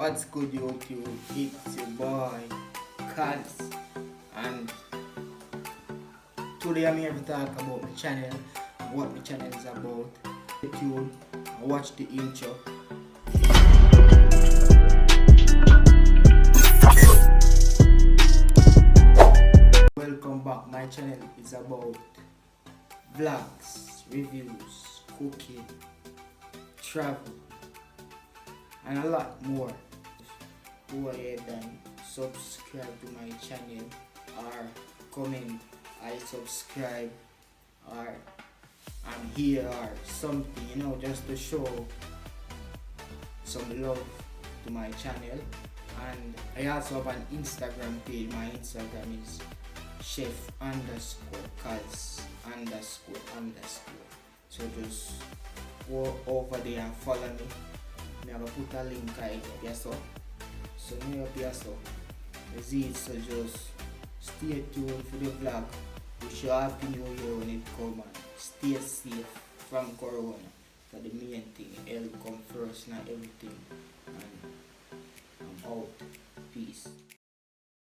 What's good, YouTube? It's your boy Kaz, and today I'm here to talk about the channel, what the channel is about. Stay tuned and watch the intro. Welcome back. My channel is about vlogs, reviews, cooking, travel, and a lot more. Go ahead and subscribe to my channel, or comment I subscribe, or I'm here, or something, just to show some love to my channel. And I also have an Instagram page. My Instagram is chef_Kaz__. So just go over there and follow me. I will put a link right up here, so me up here, so so just stay tuned for the vlog. Wish you happy new year when it comes, and stay safe from corona. So the main thing, health come first, not everything. And I'm out. Peace.